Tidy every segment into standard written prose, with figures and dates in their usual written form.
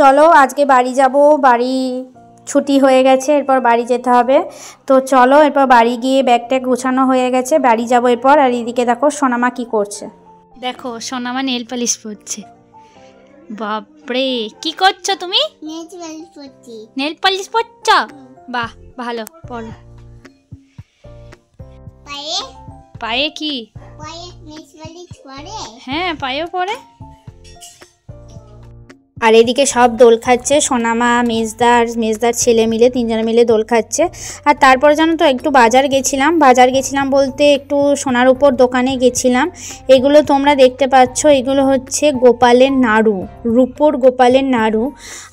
চলো আজকে বাড়ি যাব, বাড়ি ছুটি হয়ে গেছে, এরপর বাড়ি যেতে হবে। তো চলো এরপর বাড়ি গিয়ে ব্যাগটা গোছানো হয়ে গেছে, বাড়ি যাব এরপর। আর এদিকে দেখো সোনামা কি করছে, দেখো সোনামা নেল পালিশ পরছে। বাপরে, কি করছো তুমি? নেল পালিশ পরছো? বাহ ভালো, পরো। পায়ে কি? হ্যাঁ পায়েও পরে। আর এদিকে সব দোল খাচ্ছে, সোনামা, মেজদার ছেলে মিলে, তিনজনে মিলে দোল খাচ্ছে। আর তারপরে জানো তো একটু বাজার গেছিলাম বলতে একটু সোনার উপর দোকানে গেছিলাম। এগুলো তোমরা দেখতে পাচ্ছ, এগুলো হচ্ছে গোপালের নাড়ু, রূপোর গোপালের নাড়ু।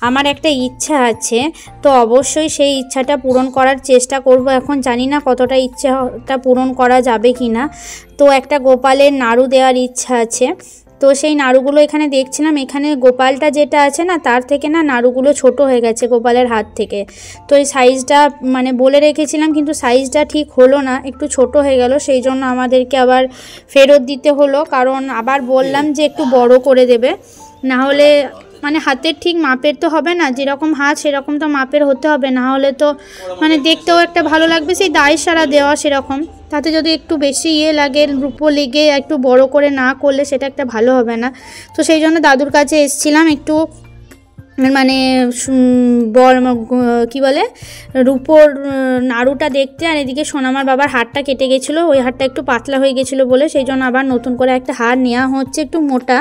আমার একটা ইচ্ছা আছে, তো অবশ্যই সেই ইচ্ছাটা পূরণ করার চেষ্টা করব। এখন জানি না কতটা ইচ্ছাটা পূরণ করা যাবে কি না। তো একটা গোপালের নাড়ু দেওয়ার ইচ্ছা আছে। তো সেই নাড়ুগুলো এখানে দেখছিলাম, এখানে গোপালটা যেটা আছে না তার থেকে না নাড়ুগুলো ছোট হয়ে গেছে গোপালের হাত থেকে। তো এই সাইজটা মানে বলে রেখেছিলাম, কিন্তু সাইজটা ঠিক হলো না, একটু ছোট হয়ে গেল। সেই জন্য আমাদেরকে আবার ফেরত দিতে হলো, কারণ আবার বললাম যে একটু বড় করে দেবে, না হলে মানে হাতের ঠিক মাপের তো হবে না, যেরকম হাত সেরকম তো মাপের হতে হবে, না হলে তো মানে দেখতেও একটা ভালো লাগবে, সেই দায় সারা দেওয়া সেরকম। তাতে যদি একটু বেশি লাগে, রূপো লেগে একটু বড় করে না করলে সেটা একটা ভালো হবে না। তো সেই জন্য দাদুর কাছে এসেছিলাম একটু মানে কি বলে রূপোর নাড়ুটা দেখতে। আর এদিকে সোনামার বাবার হাড়টা কেটে গেছিলো, ওই হাড়টা একটু পাতলা হয়ে গেছিলো বলে সেই জন্য আবার নতুন করে একটা হাড় নেওয়া হচ্ছে, একটু মোটা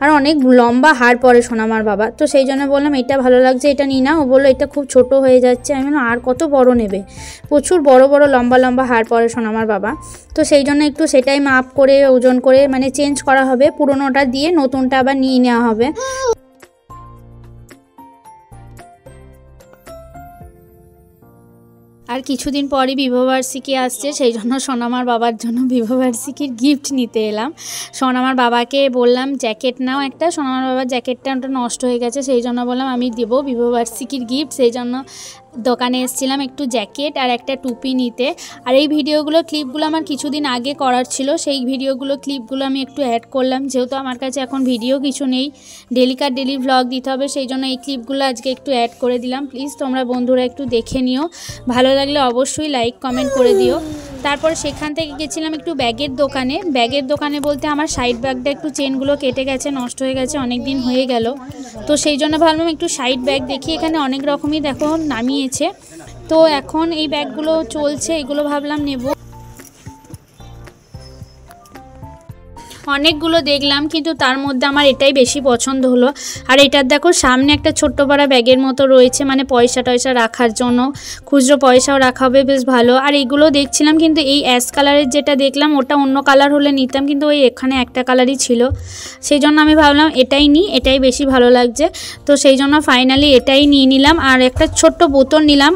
আর অনেক লম্বা হাড় পরে সোনামার বাবা। তো সেই জন্য বললাম এটা ভালো লাগছে, এটা নিই না। ও বললো এটা খুব ছোট হয়ে যাচ্ছে। আমি বললাম আর কত বড় নেবে, প্রচুর বড় বড় লম্বা হাড় পরে সোনামার বাবা। তো সেই জন্য একটু সেটাই মাপ করে ওজন করে মানে চেঞ্জ করা হবে, পুরোনোটা দিয়ে নতুনটা আবার নিয়ে নেওয়া হবে। আর কিছুদিন পরই বিবাহবার্ষিকী আসছে, সেই জন্য সোনামার বাবার জন্য বিবাহবার্ষিকীর গিফট নিতে এলাম। সোনামার বাবাকে বললাম জ্যাকেট নাও একটা, সোনামার বাবার জ্যাকেটটা ওটা নষ্ট হয়ে গেছে, সেই জন্য বললাম আমি দেবো বিবাহবার্ষিকীর গিফট। সেই জন্য দোকানে এসেছিলাম একটু জ্যাকেট আর একটা টুপি নিতে। আর এই ক্লিপগুলো আমার কিছুদিন আগে করার ছিল, সেই ক্লিপগুলো আমি একটু অ্যাড করলাম, যেহেতু আমার কাছে এখন ভিডিও কিছু নেই, ডেলি ভ্লগ দিতে হবে, সেই জন্য এই ক্লিপগুলো আজকে একটু অ্যাড করে দিলাম। প্লিজ তোমরা বন্ধুরা একটু দেখে নিও, ভালো লাগলে অবশ্যই লাইক কমেন্ট করে দিও। তারপর সেখান থেকে গেছিলাম একটু ব্যাগের দোকানে বলতে আমার সাইড ব্যাগটা একটু চেনগুলো কেটে গেছে, নষ্ট হয়ে গেছে, অনেক দিন হয়ে গেল। তো সেই জন্য ভাবলাম একটু সাইড ব্যাগ দেখি, এখানে অনেক রকমই দেখো নামিয়েছে। তো এখন এই ব্যাগগুলো চলছে, এগুলো ভাবলাম নেব। অনেকগুলো দেখলাম, কিন্তু তার মধ্যে আমার এটাই বেশি পছন্দ হলো। আর এটার দেখো সামনে একটা ছোট্ট পাড়া ব্যাগের মতো রয়েছে, মানে পয়সা টয়সা রাখার জন্য, খুচরো পয়সাও রাখা হবে, বেশ ভালো। আর এইগুলো দেখছিলাম, কিন্তু এই অ্যাশ কালারের যেটা দেখলাম ওটা অন্য কালার হলে নিতাম, কিন্তু ওই এখানে একটা কালারই ছিল, সেই জন্য আমি ভাবলাম এটাই নিই, এটাই বেশি ভালো লাগছে। তো সেই জন্য ফাইনালি এটাই নিয়ে নিলাম। আর একটা ছোট্ট বোতল নিলাম,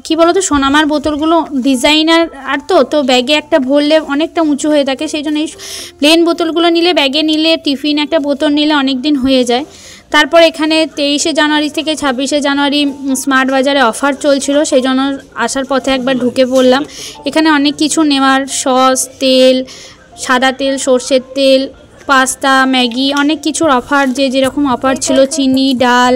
কি বলো তো সোনামার বোতলগুলো ডিজাইনার আর তো ব্যাগে একটা ভরলে অনেকটা উঁচু হয়ে থাকে, সেই জন্য এই প্লেন বোতলগুলো নিলে, ব্যাগে নিলে, টিফিন একটা বোতল নিলে অনেক দিন হয়ে যায়। তারপর এখানে 23শে জানুয়ারি থেকে 26শে জানুয়ারি স্মার্ট বাজারে অফার চলছিল, সেই জন্য আসার পথে একবার ঢুকে পড়লাম। এখানে অনেক কিছু নেওয়ার, সস, তেল, সাদা তেল, সর্ষের তেল, পাস্তা, ম্যাগি, অনেক কিছুর অফার, যেরকম অফার ছিল, চিনি, ডাল,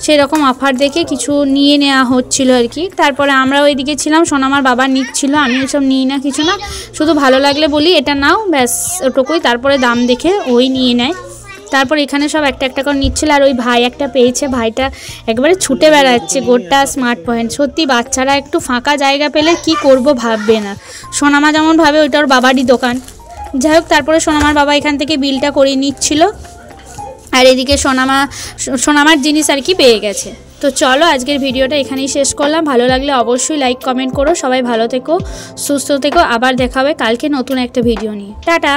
সেরকম অফার দেখে কিছু নিয়ে নেওয়া হচ্ছিল আর কি। তারপরে আমরা ওইদিকে ছিলাম, সোনামার বাবা নিচ্ছিল, আমি ওইসব নিই না, কিছু না, শুধু ভালো লাগলে বলি এটা নাও, ব্যাস ওটুকুই। তারপরে দাম দেখে ওই নিয়ে নেয়। তারপর এখানে সব একটা একটা করে নিচ্ছিল। আর ওই ভাই একটা পেয়েছে, ভাইটা একবারে ছুটে বেড়াচ্ছে গোটা স্মার্ট পয়েন্ট। সত্যি বাচ্চারা একটু ফাঁকা জায়গা পেলে কি করব ভাববে না, সোনামা যেমন ভাবে ওইটা ওর বাবারই দোকান। যাই হোক, তারপরে সোনামার বাবা এখান থেকে বিলটা করিয়ে নিচ্ছিল। আর এদিকে সোনামার জিনিস আর কি পেয়ে গেছে। তো চলো আজকের ভিডিওটা এখানেই শেষ করলাম, ভালো লাগলে অবশ্যই লাইক কমেন্ট করো। সবাই ভালো থেকো, সুস্থ থেকো, আবার দেখা হবে কালকে নতুন একটা ভিডিও নিয়ে। টাটা।